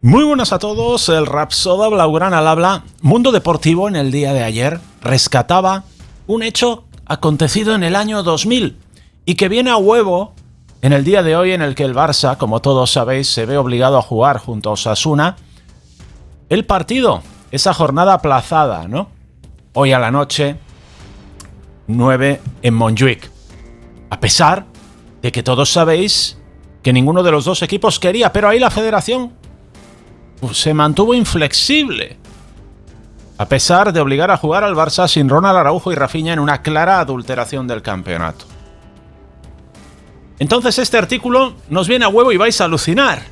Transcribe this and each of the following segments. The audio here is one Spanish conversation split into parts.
Muy buenas a todos, el Rapsoda Blaugrana al habla. Mundo Deportivo en el día de ayer rescataba un hecho acontecido en el año 2000 y que viene a huevo en el día de hoy en el que el Barça, como todos sabéis, se ve obligado a jugar junto a Osasuna el partido, esa jornada aplazada, ¿no? Hoy a la noche, 9 en Montjuic. A pesar de que todos sabéis que ninguno de los dos equipos quería, pero ahí la federación se mantuvo inflexible, a pesar de obligar a jugar al Barça sin Ronald Araujo y Rafinha en una clara adulteración del campeonato. Entonces este artículo nos viene a huevo y vais a alucinar.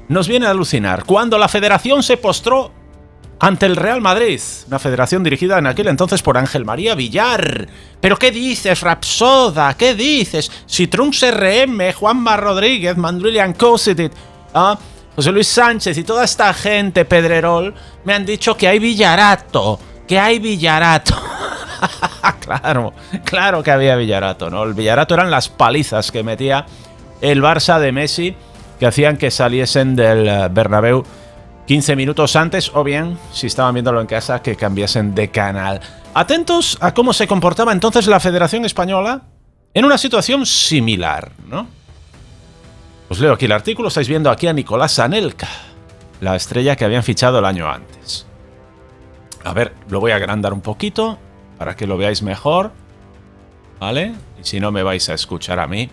Nos viene a alucinar cuando la federación se postró ante el Real Madrid, una federación dirigida en aquel entonces por Ángel María Villar. ¿Pero qué dices, Rapsoda? ¿Qué dices? Si Trunks RM, Juanma Rodríguez, Mandzulian Kosetic, José Luis Sánchez y toda esta gente, Pedrerol, me han dicho que hay Villarato, Claro que había Villarato, ¿no? El Villarato eran las palizas que metía el Barça de Messi, que hacían que saliesen del Bernabéu 15 minutos antes, o bien, si estaban viéndolo en casa, que cambiasen de canal. Atentos a cómo se comportaba entonces la Federación Española en una situación similar, ¿no? Os leo aquí el artículo, estáis viendo aquí a Nicolás Anelka, la estrella que habían fichado el año antes. A ver, lo voy a agrandar un poquito para que lo veáis mejor, ¿vale? Y si no me vais a escuchar a mí,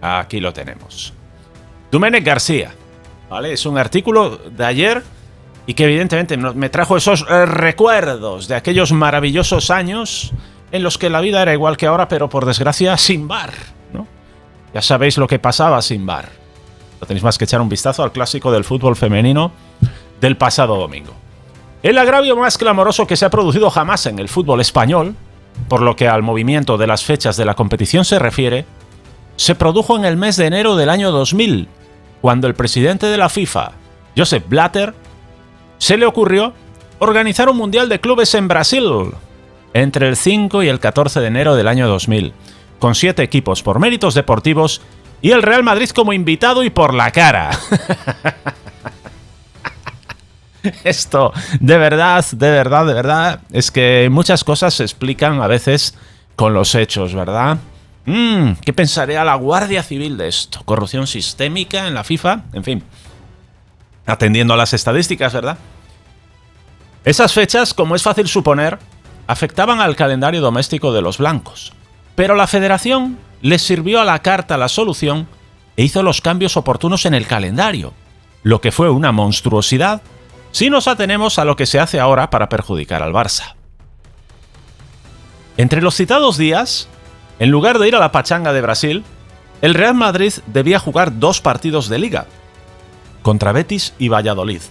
aquí lo tenemos. Domènec García, ¿vale? Es un artículo de ayer y que evidentemente me trajo esos recuerdos de aquellos maravillosos años en los que la vida era igual que ahora, pero por desgracia sin VAR, ¿no? Ya sabéis lo que pasaba sin VAR. No tenéis más que echar un vistazo al clásico del fútbol femenino del pasado domingo. El agravio más clamoroso que se ha producido jamás en el fútbol español, por lo que al movimiento de las fechas de la competición se refiere, se produjo en el mes de enero del año 2000, cuando el presidente de la FIFA, Josep Blatter, se le ocurrió organizar un mundial de clubes en Brasil entre el 5 y el 14 de enero del año 2000, con 7 equipos por méritos deportivos y el Real Madrid como invitado y por la cara. Esto, de verdad, es que muchas cosas se explican a veces con los hechos, ¿verdad? ¿Qué pensaría la Guardia Civil de esto? ¿Corrupción sistémica en la FIFA? En fin, atendiendo a las estadísticas, ¿verdad? Esas fechas, como es fácil suponer, afectaban al calendario doméstico de los blancos. Pero la federación les sirvió a la carta la solución e hizo los cambios oportunos en el calendario, lo que fue una monstruosidad si nos atenemos a lo que se hace ahora para perjudicar al Barça. Entre los citados días, en lugar de ir a la pachanga de Brasil, el Real Madrid debía jugar 2 partidos de liga, contra Betis y Valladolid.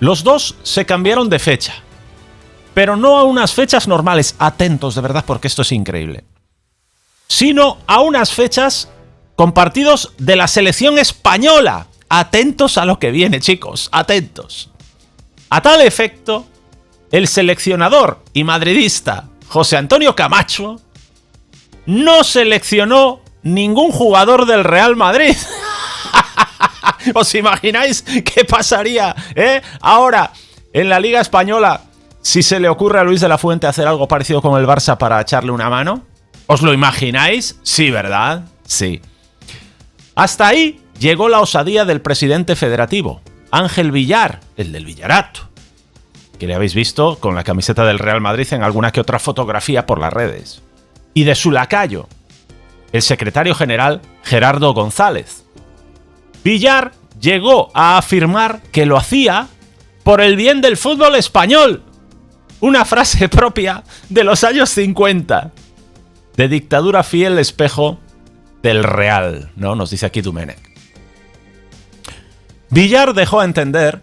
Los dos se cambiaron de fecha, pero no a unas fechas normales, atentos de verdad porque esto es increíble, sino a unas fechas con partidos de la selección española. Atentos a lo que viene, chicos, atentos. A tal efecto, el seleccionador y madridista José Antonio Camacho no seleccionó ningún jugador del Real Madrid. ¿Os imagináis qué pasaría, ahora en la Liga Española si se le ocurre a Luis de la Fuente hacer algo parecido con el Barça para echarle una mano? ¿Os lo imagináis? Sí, ¿verdad? Sí. Hasta ahí llegó la osadía del presidente federativo, Ángel Villar, el del Villarato, que le habéis visto con la camiseta del Real Madrid en alguna que otra fotografía por las redes. Y de su lacayo, el secretario general Gerardo González. Villar llegó a afirmar que lo hacía por el bien del fútbol español. Una frase propia de los años 50. De dictadura fiel espejo del Real, ¿no? Nos dice aquí Domènec. Villar dejó a entender,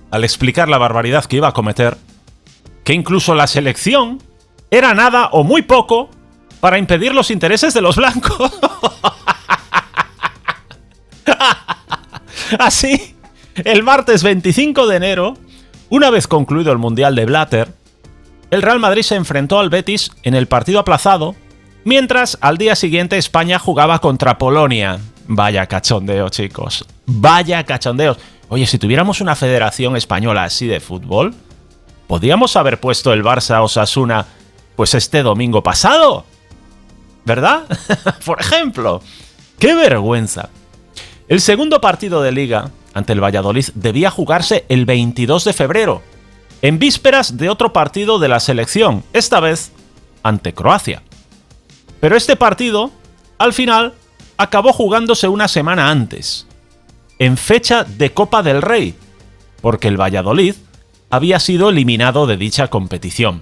al explicar la barbaridad que iba a cometer, que incluso la selección era nada o muy poco para impedir los intereses de los blancos. Así, el martes 25 de enero, una vez concluido el Mundial de Blatter, el Real Madrid se enfrentó al Betis en el partido aplazado, mientras al día siguiente España jugaba contra Polonia. Vaya cachondeo, chicos. Vaya cachondeo. Oye, si tuviéramos una federación española así de fútbol, podríamos haber puesto el Barça Osasuna pues este domingo pasado, ¿verdad? Por ejemplo. ¡Qué vergüenza! El segundo partido de Liga ante el Valladolid debía jugarse el 22 de febrero, en vísperas de otro partido de la selección, esta vez ante Croacia. Pero este partido, al final, acabó jugándose una semana antes, en fecha de Copa del Rey, porque el Valladolid había sido eliminado de dicha competición.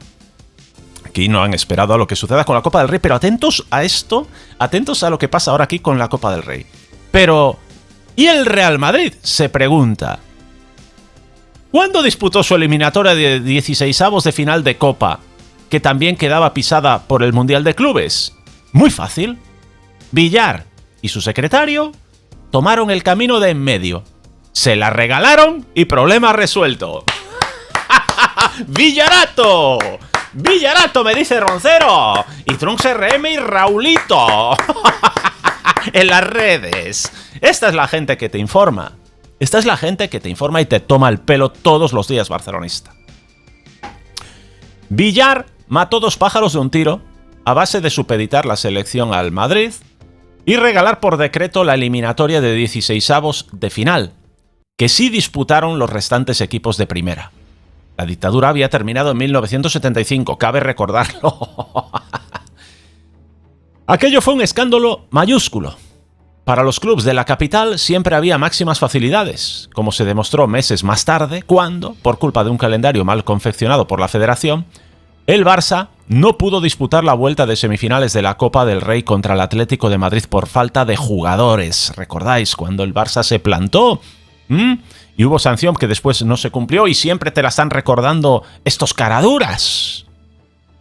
Aquí no han esperado a lo que suceda con la Copa del Rey, pero atentos a esto, atentos a lo que pasa ahora aquí con la Copa del Rey. Pero, ¿y el Real Madrid?, se pregunta. ¿Cuándo disputó su eliminatoria de 16avos de final de Copa, que también quedaba pisada por el Mundial de Clubes? Muy fácil. Villar y su secretario tomaron el camino de en medio. Se la regalaron y problema resuelto. ¡Villarato! ¡Villarato, me dice Roncero! Y Trunks RM y Raulito. En las redes. Esta es la gente que te informa. Esta es la gente que te informa y te toma el pelo todos los días, barcelonista. Villar mató 2 pájaros de un tiro a base de supeditar la selección al Madrid y regalar por decreto la eliminatoria de 16avos de final, que sí disputaron los restantes equipos de primera. La dictadura había terminado en 1975, cabe recordarlo. Aquello fue un escándalo mayúsculo. Para los clubes de la capital siempre había máximas facilidades, como se demostró meses más tarde, cuando, por culpa de un calendario mal confeccionado por la Federación, el Barça no pudo disputar la vuelta de semifinales de la Copa del Rey contra el Atlético de Madrid por falta de jugadores. ¿Recordáis cuando el Barça se plantó? Y hubo sanción que después no se cumplió y siempre te la están recordando estos caraduras.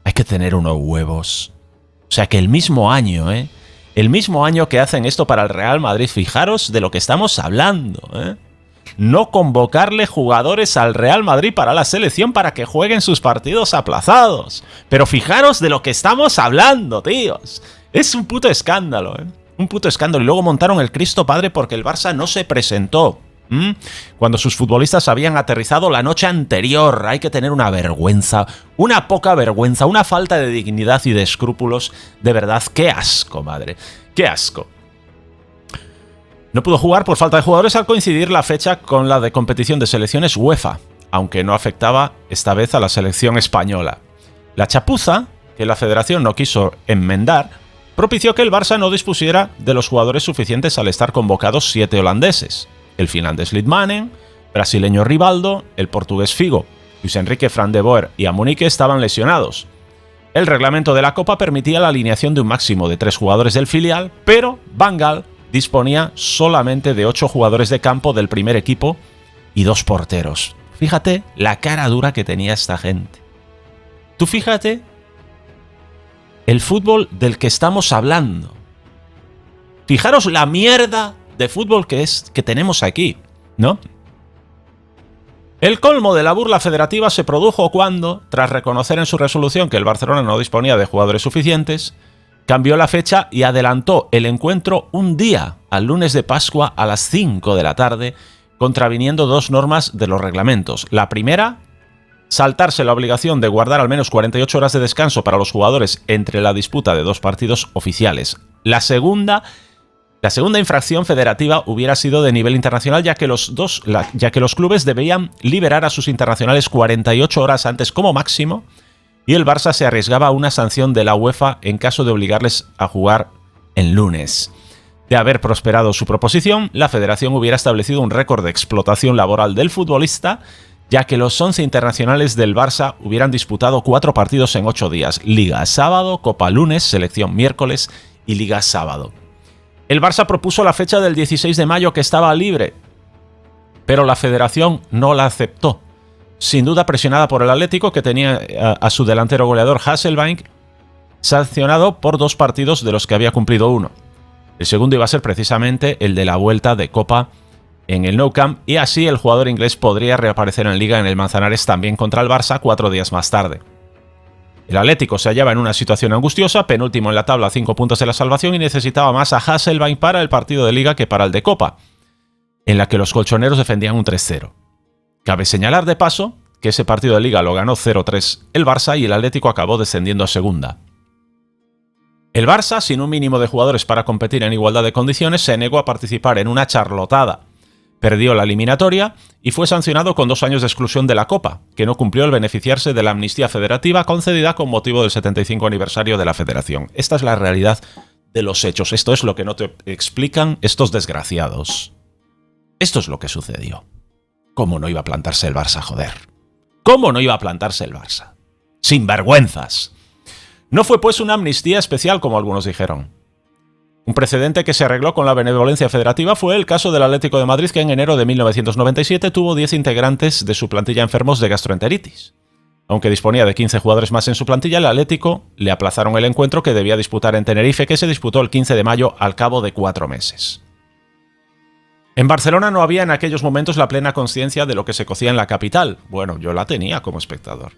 Hay que tener unos huevos. O sea que el mismo año, el mismo año que hacen esto para el Real Madrid, fijaros de lo que estamos hablando, no convocarle jugadores al Real Madrid para la selección para que jueguen sus partidos aplazados. Pero fijaros de lo que estamos hablando, tíos. Es un puto escándalo, un puto escándalo. Y luego montaron el Cristo Padre porque el Barça no se presentó. Cuando sus futbolistas habían aterrizado la noche anterior. Hay que tener una vergüenza, una poca vergüenza, una falta de dignidad y de escrúpulos. De verdad, qué asco, madre. Qué asco. No pudo jugar por falta de jugadores al coincidir la fecha con la de competición de selecciones UEFA, aunque no afectaba esta vez a la selección española. La chapuza, que la federación no quiso enmendar, propició que el Barça no dispusiera de los jugadores suficientes al estar convocados 7 holandeses. El finlandés Lidmanen, brasileño Rivaldo, el portugués Figo, Luis Enrique Fran de Boer y Amunique estaban lesionados. El reglamento de la Copa permitía la alineación de un máximo de 3 jugadores del filial, pero Van Gaal disponía solamente de 8 jugadores de campo del primer equipo y 2 porteros. Fíjate la cara dura que tenía esta gente. Tú fíjate el fútbol del que estamos hablando. Fijaros la mierda de fútbol que tenemos aquí, ¿no? El colmo de la burla federativa se produjo cuando, tras reconocer en su resolución que el Barcelona no disponía de jugadores suficientes, cambió la fecha y adelantó el encuentro un día, al lunes de Pascua a las 5 de la tarde, contraviniendo 2 normas de los reglamentos. La primera, saltarse la obligación de guardar al menos 48 horas de descanso para los jugadores entre la disputa de 2 partidos oficiales. La segunda infracción federativa hubiera sido de nivel internacional, ya que los clubes debían liberar a sus internacionales 48 horas antes como máximo, y el Barça se arriesgaba a una sanción de la UEFA en caso de obligarles a jugar en lunes. De haber prosperado su proposición, la federación hubiera establecido un récord de explotación laboral del futbolista, ya que los 11 internacionales del Barça hubieran disputado 4 partidos en 8 días: Liga sábado, Copa lunes, Selección miércoles y Liga sábado. El Barça propuso la fecha del 16 de mayo que estaba libre, pero la federación no la aceptó, sin duda presionada por el Atlético, que tenía a su delantero goleador Hasselbaink sancionado por 2 partidos de los que había cumplido 1. El segundo iba a ser precisamente el de la vuelta de Copa en el Nou Camp, y así el jugador inglés podría reaparecer en Liga en el Manzanares también contra el Barça 4 días más tarde. El Atlético se hallaba en una situación angustiosa, penúltimo en la tabla a 5 puntos de la salvación, y necesitaba más a Hasselbaink para el partido de Liga que para el de Copa. en la que los colchoneros defendían un 3-0. Cabe señalar de paso que ese partido de Liga lo ganó 0-3 el Barça y el Atlético acabó descendiendo a segunda. El Barça, sin un mínimo de jugadores para competir en igualdad de condiciones, se negó a participar en una charlotada. Perdió la eliminatoria y fue sancionado con 2 años de exclusión de la Copa, que no cumplió el beneficiarse de la amnistía federativa concedida con motivo del 75 aniversario de la Federación. Esta es la realidad de los hechos. Esto es lo que no te explican estos desgraciados. Esto es lo que sucedió. ¿Cómo no iba a plantarse el Barça, joder? ¿Cómo no iba a plantarse el Barça? ¡Sinvergüenzas! No fue pues una amnistía especial, como algunos dijeron. Un precedente que se arregló con la benevolencia federativa fue el caso del Atlético de Madrid, que en enero de 1997 tuvo 10 integrantes de su plantilla enfermos de gastroenteritis. Aunque disponía de 15 jugadores más en su plantilla, el Atlético le aplazaron el encuentro que debía disputar en Tenerife, que se disputó el 15 de mayo al cabo de 4 meses. En Barcelona no había en aquellos momentos la plena conciencia de lo que se cocía en la capital. Bueno, yo la tenía como espectador.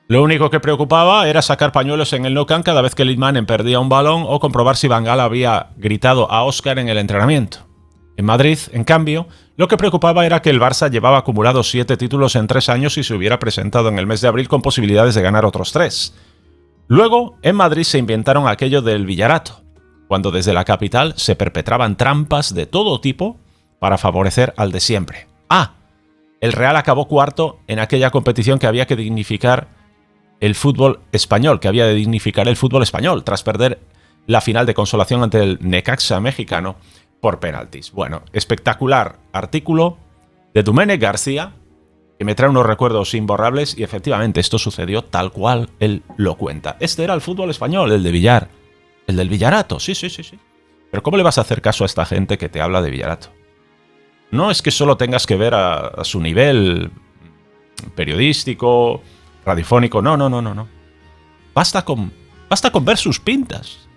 Lo único que preocupaba era sacar pañuelos en el Nou Camp cada vez que Litmanen perdía un balón o comprobar si Van Gaal había gritado a Óscar en el entrenamiento. En Madrid, en cambio, lo que preocupaba era que el Barça llevaba acumulados 7 títulos en 3 años y se hubiera presentado en el mes de abril con posibilidades de ganar otros 3. Luego, en Madrid se inventaron aquello del Villarato, cuando desde la capital se perpetraban trampas de todo tipo para favorecer al de siempre. El Real acabó cuarto en aquella competición que había que dignificar el fútbol español, tras perder la final de consolación ante el Necaxa mexicano por penaltis. Bueno, espectacular artículo de Domènec García, que me trae unos recuerdos imborrables, y efectivamente esto sucedió tal cual él lo cuenta. Este era el fútbol español, el de Villar. El del Villarato, sí. Pero ¿cómo le vas a hacer caso a esta gente que te habla de Villarato? No es que solo tengas que ver a su nivel periodístico, radiofónico, no. Basta con ver sus pintas.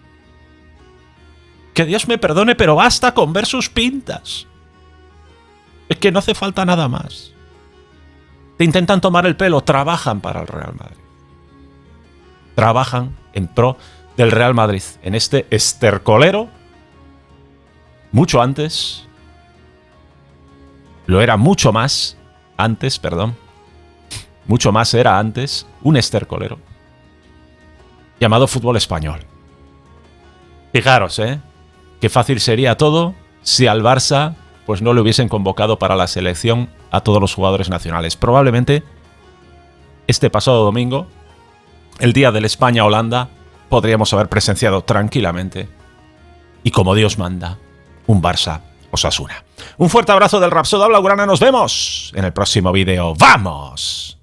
Que Dios me perdone, pero basta con ver sus pintas. Es que no hace falta nada más. Te intentan tomar el pelo, trabajan para el Real Madrid. Trabajan en pro del Real Madrid, en este estercolero, mucho antes, lo era mucho más antes, mucho más era antes un estercolero llamado fútbol español. Fijaros, qué fácil sería todo si al Barça pues no le hubiesen convocado para la selección a todos los jugadores nacionales. Probablemente este pasado domingo, el día del España-Holanda, podríamos haber presenciado tranquilamente y como Dios manda, un Barça-Osasuna. Un fuerte abrazo del Rapsoda Blaugrana. Nos vemos en el próximo vídeo. ¡Vamos!